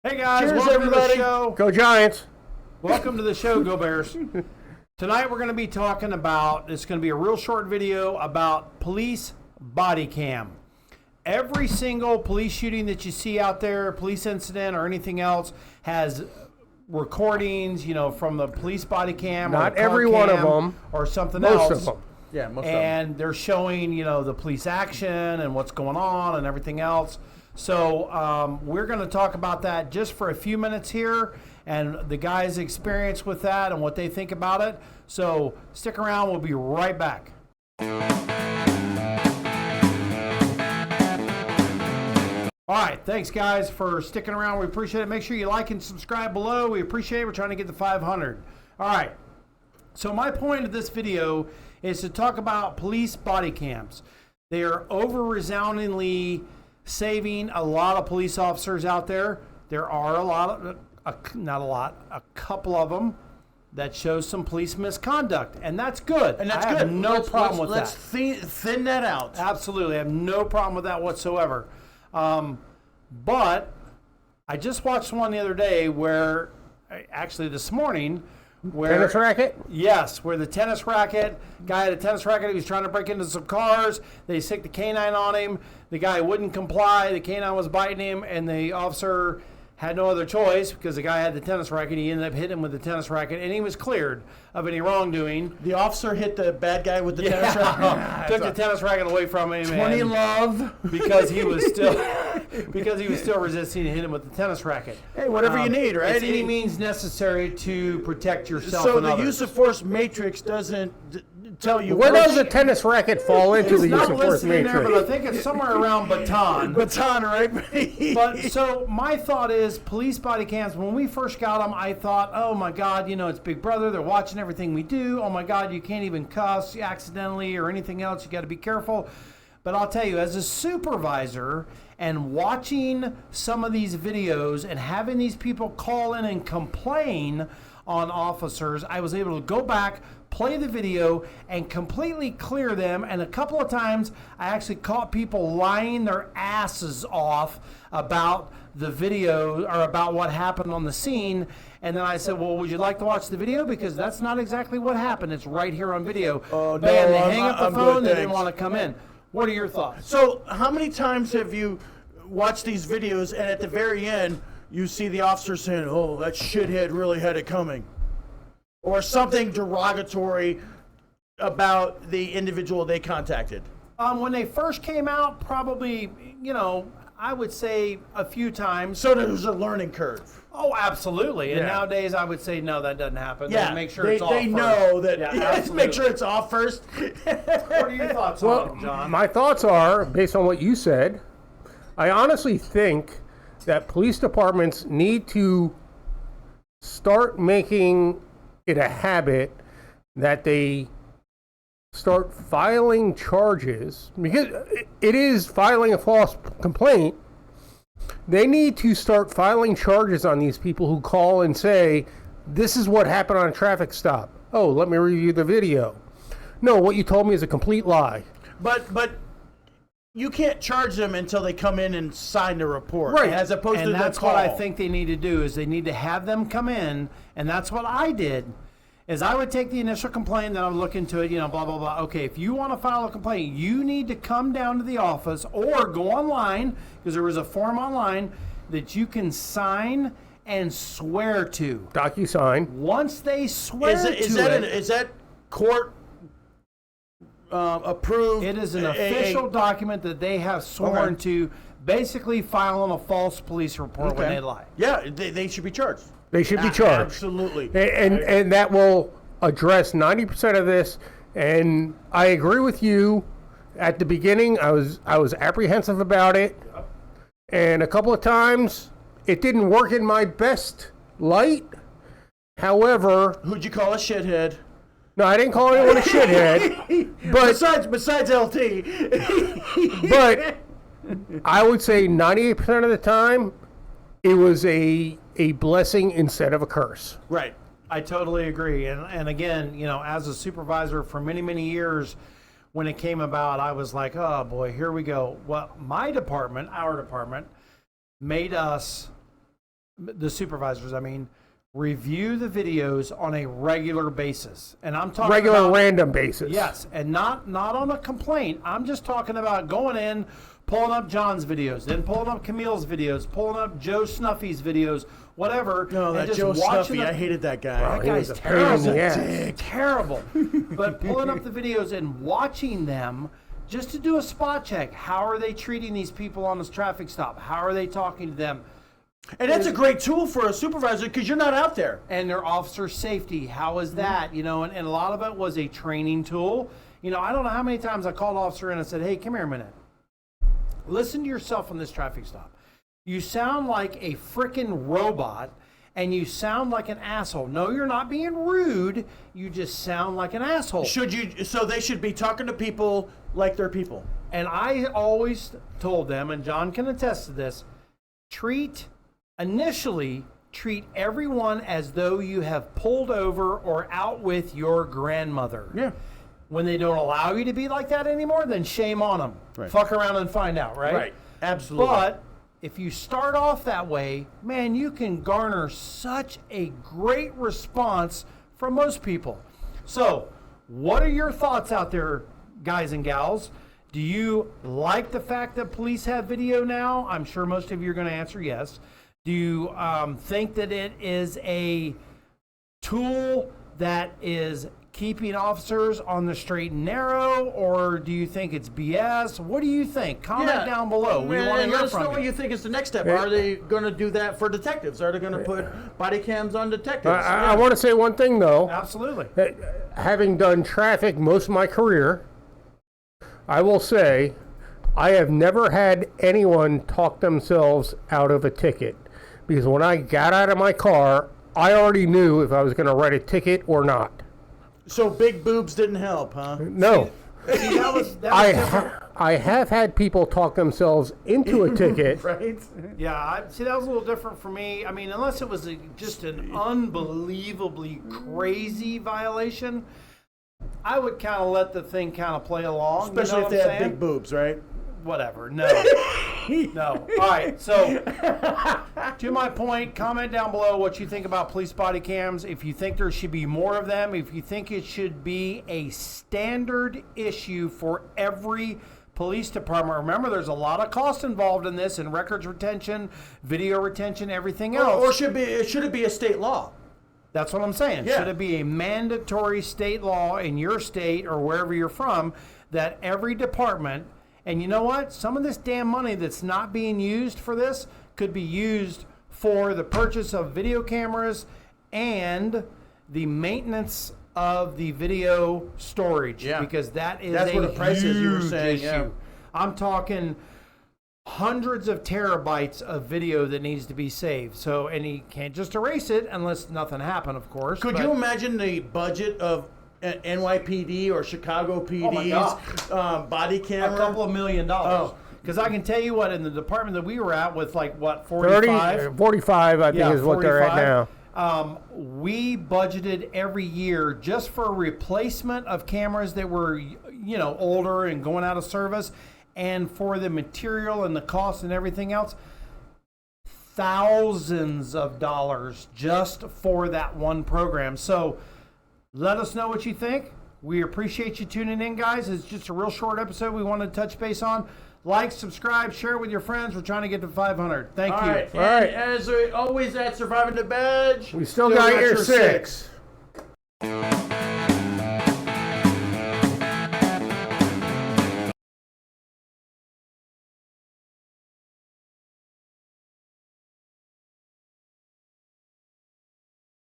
Hey guys, Cheers, welcome everybody. to the show. Go Giants. Welcome to the show, Go Bears. Tonight we're going to be talking about, it's going to be a real short video about police body cam. Every single police shooting that you see out there, police incident or anything else, has recordings, from the police body cam. Not or the car every one of cam them. or something Most else. of them. Yeah, most of them. And they're showing, the police action and what's going on and everything else. So we're going to talk about that just for a few minutes here and the guys' experience with that and what they think about it. So stick around. We'll be right back. All right. Thanks, guys, for sticking around. We appreciate it. Make sure you like and subscribe below. We appreciate it. We're trying to get to 500. All right. So my point of this video is to talk about police body cams. They are over-resoundingly saving a lot of police officers out there. There are a couple of them that show some police misconduct, and that's good. And that's I good. have no problem with let's that. thin that out. Absolutely, I have no problem with that whatsoever. But I just watched one the other day where, actually this morning, where Tennis racket? Yes, where the tennis racket, guy had a tennis racket, he was trying to break into some cars, they sicked the canine on him, the guy wouldn't comply, the canine was biting him, and the officer had no other choice because the guy had the tennis racket, he ended up hitting him with the tennis racket, and he was cleared of any wrongdoing. The officer hit the bad guy with the tennis racket. Took the tennis racket away from him. 20 and love. because he was still resisting and hit him with the tennis racket. Hey, whatever you need, right? It's any means necessary to protect yourself So and the others. use of force matrix doesn't tell you Where does a tennis racket fall into the use not of force listed in there, but I matrix? think it's somewhere around baton. baton, right? But so my thought is police body cams, when we first got them, I thought, oh my God, it's Big Brother. They're watching everything we do. Oh my God, you can't even cuss accidentally or anything else. You got to be careful. But I'll tell you, as a supervisor and watching some of these videos and having these people call in and complain on officers, I was able to go back, play the video, and completely clear them. And a couple of times, I actually caught people lying their asses off about the video or about what happened on the scene. And then I said, well, would you like to watch the video? Because that's not exactly what happened. It's right here on video. Oh, Bam, no, they hang up the I'm phone. good, They didn't thanks. want to come in. What are your thoughts? So how many times have you watched these videos and at the very end you see the officer saying, oh, that shithead really had it coming? Or something derogatory about the individual they contacted? When they first came out, probably, I would say a few times. So there's a learning curve. Oh, absolutely. And Yeah. nowadays, I would say, no, that doesn't happen. Yeah, They make sure they, it's off they first. know that. Yeah, Make absolutely. sure it's off first. What are your thoughts on it, John? My thoughts are, based on what you said, I honestly think that police departments need to start making it a habit that they start filing charges, because it is filing a false complaint. They need to start filing charges on these people who call and say, this is what happened on a traffic stop. Oh, let me review the video. No, what you told me is a complete lie. But you can't charge them until they come in and sign the report. Right. As opposed to And the that's call. what I think they need to do, is they need to have them come in, and that's what I did, is I would take the initial complaint, then I would look into it, blah, blah, blah. Okay, if you want to file a complaint, you need to come down to the office or go online, because there was a form online that you can sign and swear to. DocuSign. Once they swear Is that court approved? it is an official document that they have sworn to, basically filing a false police report when they lie. Yeah, they should be charged. They should be charged. Absolutely. And that will address 90% of this. And I agree with you. At the beginning, I was apprehensive about it. And a couple of times, it didn't work in my best light. However, Who'd you call a shithead? no, I didn't call anyone a shithead. But Besides LT. but I would say 98% of the time, it was a blessing instead of a curse. Right. I totally agree. And again, as a supervisor for many, many years, when it came about, I was like, oh boy, here we go. Well, our department, made us the supervisors, I mean, review the videos on a regular basis. And I'm talking Regular about, random basis. yes, and not on a complaint. I'm just talking about going in, pulling up John's videos, then pulling up Camille's videos, pulling up Joe Snuffy's videos, whatever. No, and that just Joe watching Snuffy, I hated that guy. That he guy's was a pain in the terrible. ass. Terrible. But pulling up the videos and watching them just to do a spot check. How are they treating these people on this traffic stop? How are they talking to them? And that's a great tool for a supervisor because you're not out there. And their officer safety, how is that? You know, and a lot of it was a training tool. You know, I don't know how many times I called officer in and said, hey, come here a minute. Listen to yourself on this traffic stop. You sound like a freaking robot and you sound like an asshole. No, you're not being rude. You just sound like an asshole. So they should be talking to people like they're people. And I always told them, and John can attest to this, initially treat everyone as though you have pulled over or out with your grandmother. Yeah. When they don't allow you to be like that anymore, then shame on them. Right. Fuck around and find out, right? Right. Absolutely. But if you start off that way, man, you can garner such a great response from most people. So, what are your thoughts out there, guys and gals? Do you like the fact that police have video now? I'm sure most of you are going to answer yes. Do you think that it is a tool that is keeping officers on the straight and narrow, or do you think it's BS? What do you think? Comment down below. We want to hear let us from know you. what you think is the next step. Are they going to do that for detectives? Are they going to put body cams on detectives? I want to say one thing, though. Absolutely. Having done traffic most of my career, I will say I have never had anyone talk themselves out of a ticket. Because when I got out of my car, I already knew if I was going to write a ticket or not. So big boobs didn't help, huh? No. See, that was different. I have had people talk themselves into a ticket. Right? Yeah, see, that was a little different for me. I mean, unless it was just an unbelievably crazy violation, I would kind of let the thing kind of play along. Especially you know if they what I'm had saying? big boobs, right? Whatever. No. No. All right. So, to my point, comment down below what you think about police body cams. If you think there should be more of them, if you think it should be a standard issue for every police department. Remember, there's a lot of cost involved in this, and records retention, video retention, everything else. Or should it be a state law? That's what I'm saying. Yeah. Should it be a mandatory state law in your state or wherever you're from that every department, and you know what? Some of this damn money that's not being used for this could be used for the purchase of video cameras and the maintenance of the video storage. Yeah. Because that's That's a where the price is, you were huge saying, issue. yeah. I'm talking hundreds of terabytes of video that needs to be saved. So, and you can't just erase it unless nothing happened, of course. Could you imagine the budget of NYPD or Chicago PD's body camera? a couple of $1 million? Oh. Because I can tell you what, in the department that we were at with 45? 45, I think, is what they're at now. We budgeted every year just for replacement of cameras that were, older and going out of service, and for the material and the cost and everything else, thousands of dollars just for that one program. So let us know what you think. We appreciate you tuning in, guys. It's just a real short episode we wanted to touch base on. Like, subscribe, share it with your friends. We're trying to get to 500. Thank you. All right. As always at Surviving the Badge, We still got your 6.